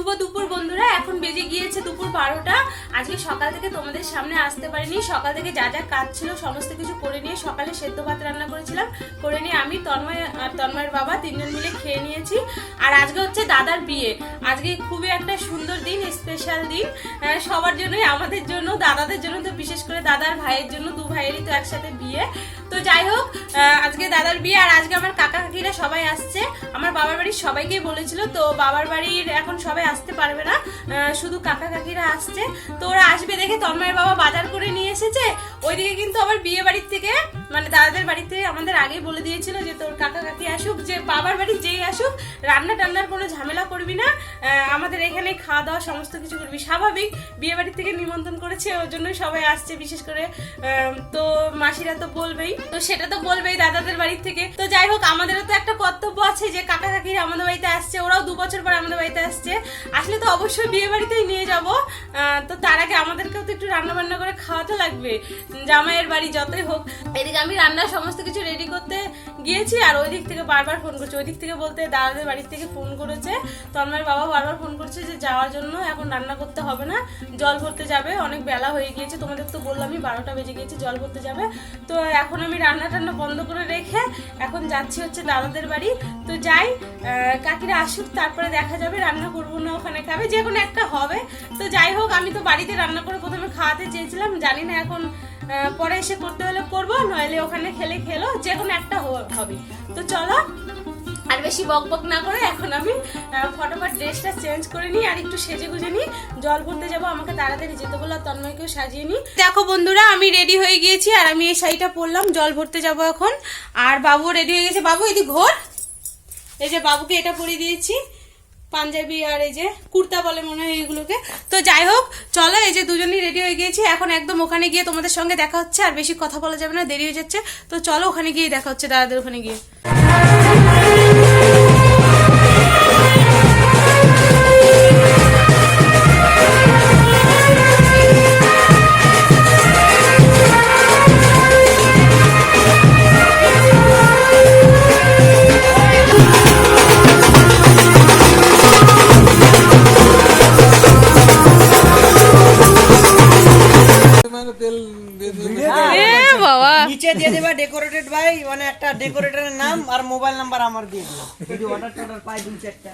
শুভ দুপুর বন্ধুরা। এখন বেজে গিয়েছে দুপুর 12টা। আজকে সকাল থেকে তোমাদের সামনে আসতে পারিনি। সকাল থেকে যা যা কাজ ছিল সমস্ত কিছু করে নিয়ে সকালে সেদ্ধ ভাত রান্না করেছিলাম, করে নিয়ে আমি তন্ময় আর তন্ময়ের বাবা তিনজন মিলে খেয়ে নিয়েছি। আর আজকে হচ্ছে দাদার বিয়ে। আজকে খুবই একটা সুন্দর দিন, স্পেশাল দিন সবার জন্যই, আমাদের জন্য, দাদাদের জন্য তো বিশেষ করে, দাদার ভাইয়ের জন্য, দু ভাইয়েরই তো একসাথে বিয়ে। তো যাই হোক, আজকে দাদার বিয়ে। আর আজকে আমার কাকা কাকিরা সবাই আসছে। আমার বাবার বাড়ির সবাইকেই বলেছিল, তো বাবার বাড়ির এখন সবাই আসতে পারবে না, শুধু কাকা কাকিরা আসছে। তো ওরা আসবে দেখে তন্ময়ের বাবা বাজার করে নিয়ে এসেছে। ওইদিকে কিন্তু আবার বিয়ে বাড়ির থেকে, মানে দাদাদের বাড়িতে আমাদের আগেই বলে দিয়েছিল যে তোর কাকা কাকি আসুক, যে বাবার বাড়ি যেই আসুক রান্না টান্নার কোনো ঝামেলা করবি না, আমাদের এখানে খাওয়া দাওয়া সমস্ত কিছু করবি। স্বাভাবিক, বিয়ে বাড়ির থেকে নিমন্ত্রণ করেছে, ওর জন্যই সবাই আসছে বিশেষ করে। তো মাসিরা তো বলবেই, তো সেটা তো বলবেই দাদাদের বাড়ির থেকে। তো যাই হোক, আমাদেরও তো একটা কর্তব্য আছে যে কাকা কাকিরা আমাদের বাড়িতে আসছে, ওরাও 2 বছর পর আমাদের বাড়িতে আসছে, আসলে তো অবশ্যই বিয়ে বাড়িতেই নিয়ে যাব। তো তার আগে আমাদেরকেও তো একটু রান্না বান্না করে খাওয়াতে লাগবে, জামাইয়ের বাড়ি যতই হোক। এদিকে আমি রান্নার সমস্ত কিছু রেডি করতে গিয়েছি, আর ওই দিক থেকে বারবার ফোন করছে। ওই দিক থেকে বলতে দাদাদের বাড়ির থেকে ফোন করেছে, তন্ময়ের বাবা বারবার ফোন করছে যে যাওয়ার জন্য, এখন রান্না করতে হবে না, জল ভরতে যাবে, অনেক বেলা হয়ে গিয়েছে, তোমাদের তো বললামই 12টা বেজে গিয়েছে, জল ভরতে যাবে। তো এখন আমি রান্না টান্না বন্ধ করে রেখে এখন যাচ্ছি হচ্ছে দাদাদের বাড়ি। তো যাই, কাকিরা আসুক, তারপরে দেখা যাবে, রান্না করবো না ওখানে খাবে, যে কোনো একটা হবে। তো যাই হোক, আমি তো বাড়িতে রান্না করে প্রথমে খাওয়াতে চেয়েছিলাম, জানি না এখন পরে এসে করতে হলে করবো, নইলে ওখানে খেলো, যে কোনো একটা হবে। তো চলো, আর বেশি বক বক না করে এখন আমি ফটোফট ড্রেসটা চেঞ্জ করে নিই, আর একটু সেজে গুজে নিই, জল ভরতে যাবো, আমাকে তাড়াতাড়ি যেতে বললো, তন্ময়কেও সাজিয়ে নিই। দেখো বন্ধুরা, আমি রেডি হয়ে গিয়েছি, আর আমি এই শাড়িটা পরলাম, জল ভরতে যাবো এখন। আর বাবু রেডি হয়ে গেছে। বাবু এদিকে ঘোর, এই যে বাবুকে এটা পরিয়ে দিয়েছি, পাঞ্জাবি আর এই যে কুর্তা বলে মনে হয় এইগুলোকে। তো যাই হোক, চলো, এই যে দুজনেই রেডি হয়ে গিয়েছি, এখন একদম ওখানে গিয়ে তোমাদের সঙ্গে দেখা হচ্ছে। আর বেশি কথা বলা যাবে না, দেরি হয়ে যাচ্ছে। তো চলো, ওখানে গিয়ে দেখা হচ্ছে, দাদাদের ওখানে গিয়ে। নিচে দিয়ে দেবা ডেকোরেটেড ভাই, মানে একটা ডেকোরেটরের নাম আর মোবাইল নাম্বার আমার দিয়ে দিও, যদি অর্ডার টর্ডার পাই 2-4টা।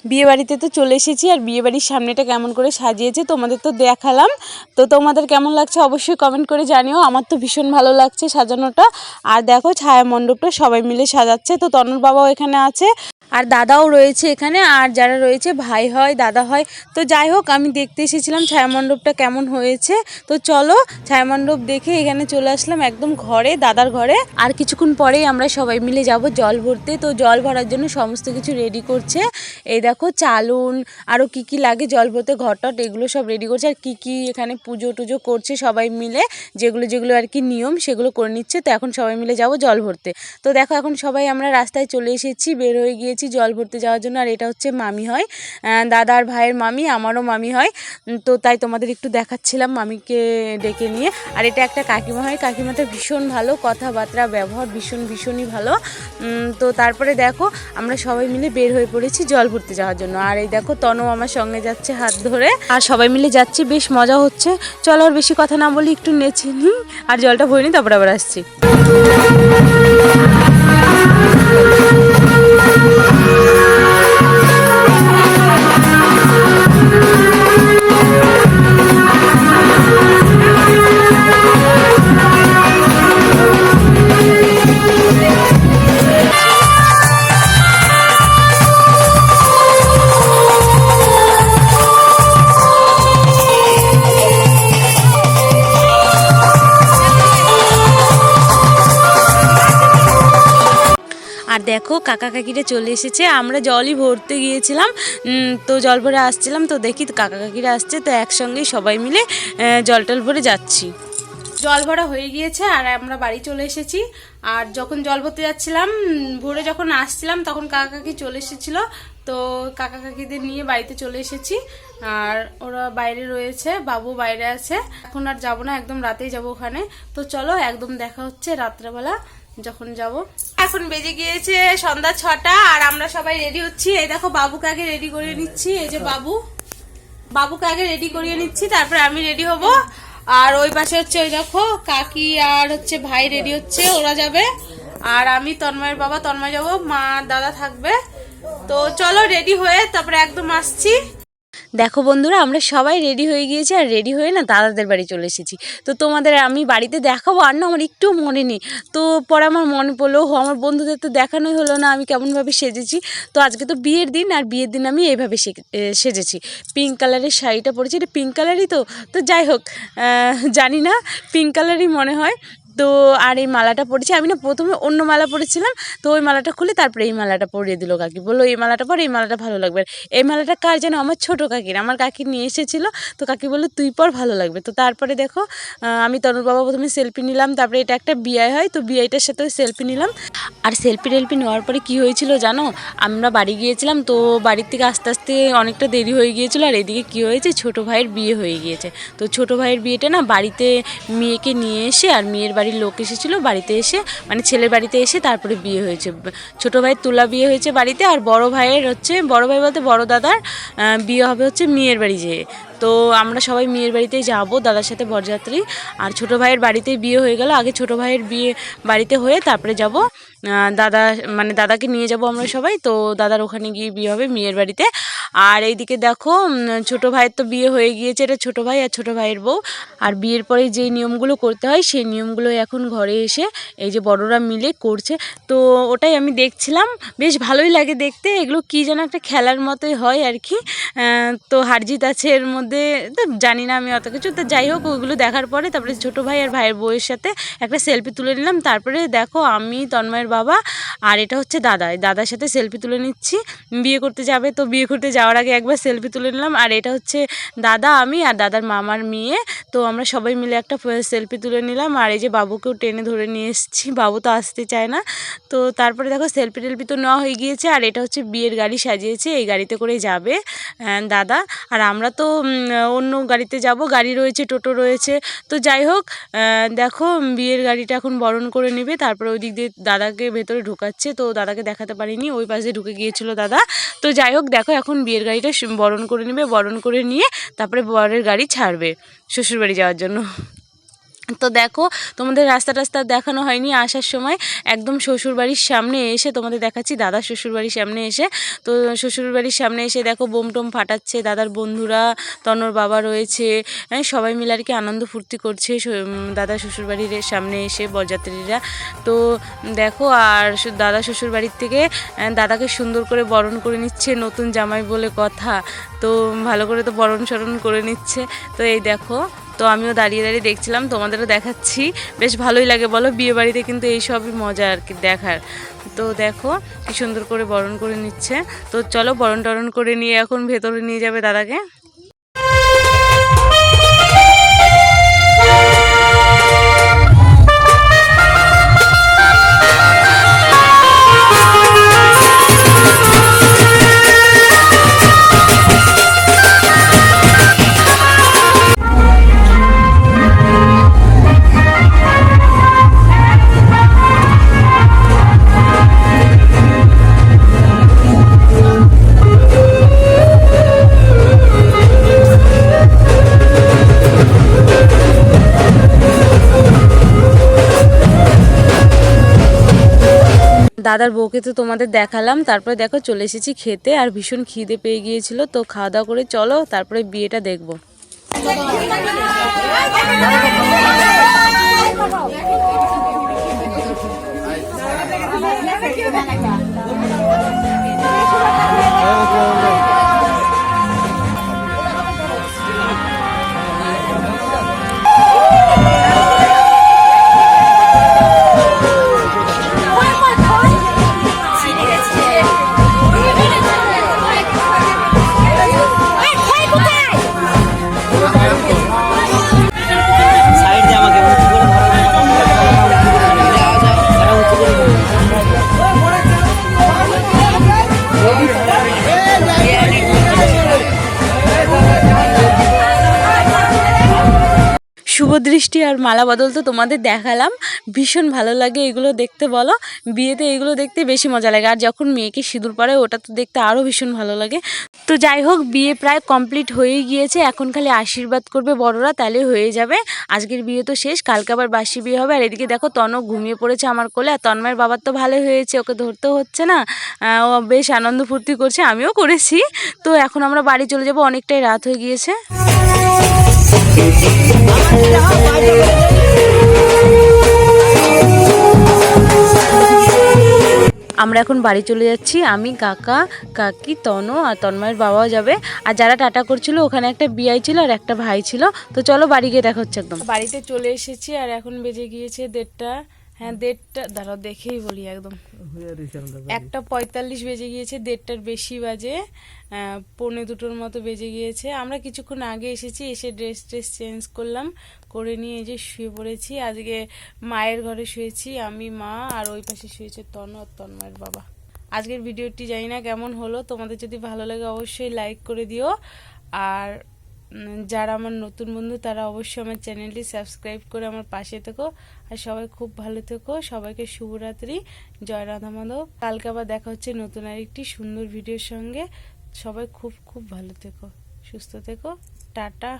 বিয়ে বাড়িতে তো চলে এসেছি, আর বিয়ে বাড়ির সামনেটা কেমন করে সাজিয়েছে তোমাদের তো দেখালাম। তো তোমাদের কেমন লাগছে অবশ্যই কমেন্ট করে জানিও। আমার তো ভীষণ ভালো লাগছে সাজানোটা। আর দেখো, ছায়া মণ্ডপটা সবাই মিলে সাজাচ্ছে। তো তনুর বাবাও এখানে আছে, আর দাদাও রয়েছে এখানে, আর যারা রয়েছে ভাই হয়, দাদা হয়। তো যাই হোক, আমি দেখতে এসেছিলাম ছায়ামণ্ডপটা কেমন হয়েছে। তো চলো, ছায়ামণ্ডপ দেখে এখানে চলে আসলাম একদম ঘরে, দাদার ঘরে। আর কিছুক্ষণ পরেই আমরা সবাই মিলে যাব জল ভরতে। তো জল ভরার জন্য সমস্ত কিছু রেডি করছে। এই দেখো, চালুন, আরও কি কি লাগে জল ভরতে, ঘটট, এগুলো সব রেডি করছে। আর কি কি এখানে পুজো টুজো করছে সবাই মিলে, যেগুলো আর কি নিয়ম, সেগুলো করে নিচ্ছে। তো এখন সবাই মিলে যাব জল ভরতে। তো দেখো, এখন সবাই আমরা রাস্তায় চলে এসেছি, বের হয়ে গিয়েছি জল ভরতে যাওয়ার জন্য। আর এটা হচ্ছে মামি হয়, দাদার ভাইয়ের মামি, আমারও মামি হয়। তো তাই তোমাদের একটু দেখাচ্ছিলাম মামিকে ডেকে নিয়ে। আর এটা একটা কাকিমা হয়, কাকিমাটা ভীষণ ভালো, কথাবার্তা ব্যবহার ভীষণই ভালো। তো তারপরে দেখো, আমরা সবাই মিলে বের হয়ে পড়েছি জল ভরতে যাওয়ার জন্য। আর এই দেখো, তনু আমার সঙ্গে যাচ্ছে হাত ধরে, আর সবাই মিলে যাচ্ছি, বেশ মজা হচ্ছে। চলো, আর বেশি কথা না বলি, একটু নেচে নিই, আর জলটা ভরে নিই, তারপর আবার আসছি। আর দেখো, কাকা কাকিরা চলে এসেছে, আমরা জলই ভরতে গিয়েছিলাম, তো জল ভরে আসছিলাম, তো দেখি কাকা কাকিরা আসছে, তো একসঙ্গেই সবাই মিলে জল টল ভরে যাচ্ছি। জল ভরা হয়ে গিয়েছে, আর আমরা বাড়ি চলে এসেছি। আর যখন জল ভরতে যাচ্ছিলাম, ভোরে যখন আসছিলাম, তখন কাকা কাকি চলে এসেছিলো। তো কাকা কাকিদের নিয়ে বাড়িতে চলে এসেছি, আর ওরা বাইরে রয়েছে, বাবু বাইরে আছে। এখন আর যাবো না, একদম রাতেই যাবো ওখানে। তো চলো, একদম দেখা হচ্ছে রাত্রেবেলা। যখন যাব। এখন বেজে গিয়েছে সন্ধ্যা 6টা আর আমরা সবাই রেডি হচ্ছি। এই দেখো বাবুকে আগে রেডি করিয়ে নিচ্ছি। এই যে বাবুকে আগে রেডি করিয়ে নিচ্ছি, তারপরে আমি রেডি হব। আর ওই পাশে হচ্ছে ওই দেখো কাকি আর হচ্ছে ভাই রেডি হচ্ছে, ওরা যাবে। আর আমি তন্ময়ের বাবা, তন্ময় যাবো, মা দাদা থাকবে। তো চলো রেডি হয়ে তারপরে একদম আসছি। দেখো বন্ধুরা, আমরা সবাই রেডি হয়ে গিয়েছি আর রেডি হয়ে না দাদাদের বাড়ি চলে এসেছি। তো তোমাদের আমি বাড়িতে দেখাবো, আর না আমার একটু মনে নেই। তো পরে আমার মনে পড়লো, আমার বন্ধুদের তো দেখানোই হলো না আমি কেমনভাবে সেজেছি। তো আজকে তো বিয়ের দিন, আর বিয়ের দিন আমি এইভাবে সেজেছি। পিঙ্ক কালারের শাড়িটা পরেছি, এটা পিঙ্ক কালারই তো যাই হোক, জানি না, পিঙ্ক কালারই মনে হয়। তো আর এই মালাটা পরেছি আমি, না প্রথমে অন্য মালা পরেছিলাম, তো ওই মালাটা খুলে তারপরে এই মালাটা পরিয়ে দিল কাকি, বললো এই মালাটা পর, এই মালাটা ভালো লাগবে। এই মালাটা কার যেন, আমার ছোট কাকির, আমার কাকি নিয়ে এসেছিলো। তো কাকি বললো তুই পর, ভালো লাগবে। তো তারপরে দেখো আমি তনুর বাবা প্রথমে সেলফি নিলাম, তারপরে এটা একটা বিয়ে হয়, তো বিয়েটার সাথেও সেলফি নিলাম। আর সেলফি নেওয়ার পরে কি হয়েছিল জানো, আমরা বাড়ি গিয়েছিলাম, তো বাড়ির থেকে আস্তে আস্তে অনেকটা দেরি হয়ে গিয়েছিল। আর এদিকে কি হয়েছে, ছোট ভাইয়ের বিয়ে হয়ে গিয়েছে। তো ছোট ভাইয়ের বিয়েটা না বাড়িতে মেয়েকে নিয়ে এসে, আর মেয়ের বাড়ির লোক এসেছিলো বাড়িতে এসে, মানে ছেলের বাড়িতে এসে তারপরে বিয়ে হয়েছে। ছোট ভাইয়ের তুলা বিয়ে হয়েছে বাড়িতে, আর বড় ভাইয়ের হচ্ছে, বড় ভাই বলতে বড় দাদার বিয়ে হবে হচ্ছে মেয়ের বাড়ি যেয়ে। তো আমরা সবাই মেয়ের বাড়িতেই যাবো দাদার সাথে বরযাত্রী। আর ছোট ভাইয়ের বাড়িতেই বিয়ে হয়ে গেল, আগে ছোট ভাইয়ের বিয়ে বাড়িতে হয়ে তারপরে যাব দাদা, মানে দাদাকে নিয়ে যাব আমরা সবাই। তো দাদার ওখানে গিয়ে বিয়ে হবে মেয়ের বাড়িতে। আর এইদিকে দেখো ছোট ভাইয়ের তো বিয়ে হয়ে গিয়েছে, এটা ছোট ভাই আর ছোট ভাইয়ের বউ। আর বিয়ের পরে যেই নিয়মগুলো করতে হয় সেই নিয়মগুলো এখন ঘরে এসে এই যে বড়রা মিলে করছে। তো ওটাই আমি দেখছিলাম, বেশ ভালোই লাগে দেখতে। এগুলো কি যেন একটা খেলার মতোই হয় আর কি। তো হারজিত আছে এর মধ্যে, তো জানি না আমি অত কিছু। তো যাই হোক, ওইগুলো দেখার পরে তারপরে ছোটো ভাই আর ভাইয়ের বউয়ের সাথে একটা সেলফি তুলে নিলাম। তারপরে দেখো আমি, তন্ময়ের বাবা আর এটা হচ্ছে দাদার সাথে সেলফি তুলে নিচ্ছি। বিয়ে করতে যাবে, তো বিয়ে করতে যাওয়ার আগে একবার সেলফি তুলে নিলাম। আর এটা হচ্ছে দাদা, আমি আর দাদার মামার মেয়ে। তো আমরা সবাই মিলে একটা সেলফি তুলে নিলাম। আর এই যে বাবুকেও টেনে ধরে নিয়ে এসেছি, বাবু তো আসতে চায় না। তো তারপরে দেখো সেলফি তো নেওয়া হয়ে গিয়েছে। আর এটা হচ্ছে বিয়ের গাড়ি সাজিয়েছে, এই গাড়িতে করে যাবে দাদা। আর আমরা তো অন্য গাড়িতে যাব, গাড়ি রয়েছে, টোটো রয়েছে। তো যাই হোক, দেখো বিয়ের গাড়িটা এখন বরণ করে নেবে। তারপরে ওই দিক দিয়ে দাদাকে ভেতরে ঢুকাচ্ছে। তো দাদাকে দেখাতে পারিনি, ওই পাশে ঢুকে গিয়েছিল দাদা। তো যাই হোক, দেখো এখন বিয়ের গাড়িটা বরণ করে নেবে, বরণ করে নিয়ে তারপরে বরের গাড়ি ছাড়বে শ্বশুরবাড়ি যাওয়ার জন্য। তো দেখো তোমাদের রাস্তা দেখানো হয়নি আসার সময়, একদম শ্বশুরবাড়ির সামনে এসে তোমাদের দেখাচ্ছি, দাদার শ্বশুরবাড়ির সামনে এসে। তো শ্বশুরবাড়ির সামনে এসে দেখো বোম টোম ফাটাচ্ছে, দাদার বন্ধুরা, তনর বাবা রয়েছে, সবাই মিলে আর কি আনন্দ ফুর্তি করছে দাদা শ্বশুরবাড়ির সামনে এসে বরযাত্রীরা। তো দেখো, আর দাদা শ্বশুরবাড়ির থেকে দাদাকে সুন্দর করে বরণ করে নিচ্ছে, নতুন জামাই বলে কথা। তো ভালো করে তো বরণ সরণ করে নিচ্ছে। তো এই দেখো, তো আমিও দাঁড়িয়ে দেখছিলাম, তোমাদেরও দেখাচ্ছি। বেশ ভালোই লাগে বলো, বিয়ে বাড়িতে কিন্তু এইসবই মজা আর কি দেখার। তো দেখো কি সুন্দর করে বরণ করে নিচ্ছে। তো চলো বরণ টরণ করে নিয়ে এখন ভেতরে নিয়ে যাবে দাদাকে। দাদার বউকে তো তোমাদের দেখালাম, তারপরে দেখো চলে এসেছি খেতে। আর ভীষণ খিদে পেয়ে গিয়েছিল, তো খাওয়া দাওয়া করে চলো তারপরে বিয়েটা দেখবো। শুভদৃষ্টি আর মালা বদল তো তোমাদের দেখালাম, ভীষণ ভালো লাগে এগুলো দেখতে। বলো, বিয়েতে এগুলো দেখতে বেশি মজা লাগে, আর যখন মেয়েকে সিঁদুর পরায় ওটা তো দেখতে আরও ভীষণ ভালো লাগে। তো যাই হোক, বিয়ে প্রায় কমপ্লিট হয়েই গিয়েছে, এখন খালি আশীর্বাদ করবে বড়রা, তাহলে হয়ে যাবে। আজকের বিয়ে তো শেষ, কালকে আবার বাসি বিয়ে হবে। আর এদিকে দেখো তনু ঘুমিয়ে পড়েছে আমার কোলে, আর তন্ময়ের বাবার তো ভালো হয়েছে, ওকে ধরতেও হচ্ছে না, ও বেশ আনন্দ ফুর্তি করছে, আমিও করেছি। তো এখন আমরা বাড়ি চলে যাব, অনেকটাই রাত হয়ে গিয়েছে। আমরা এখন বাড়ি চলে যাচ্ছি, আমি, কাকা, কাকি, তনু আর তন্ময়ের বাবাও যাবে। আর যারা টাটা করছিল ওখানে একটা বিয়াই ছিল আর একটা ভাই ছিল। তো চলো বাড়ি গিয়ে দেখা হচ্ছে। একদম বাড়িতে চলে এসেছি, আর এখন বেজে গিয়েছে 1:30। হ্যাঁ 1:30, দাঁড়াও দেখেই বলি, একদম 1:45 বেজে গিয়েছে, 1:30টার বেশি বাজে, 1:45 মতো বেজে গিয়েছে। আমরা কিছুক্ষণ আগে এসেছি, এসে ড্রেস চেঞ্জ করলাম, করে নিয়ে এই যে শুয়ে পড়েছি। আজকে মায়ের ঘরে শুয়েছি আমি, মা, আর ওই পাশে শুয়েছে তনু আর তন্ময়ের বাবা। আজকের ভিডিওটি জানি না কেমন হলো, তোমাদের যদি ভালো লাগে অবশ্যই লাইক করে দিও, আর যারা আমার নতুন বন্ধু তারা অবশ্যই আমার চ্যানেলটি সাবস্ক্রাইব করে আমার পাশে থেকো। আর সবাই খুব ভালো থেকো, সবাইকে শুভরাত্রি, জয় রাধা মাধব। কালকে আবার দেখা হচ্ছে নতুন আরেকটি সুন্দর ভিডিওর সঙ্গে। সবাই খুব খুব ভালো থেকো, সুস্থ থেকো, টাটা।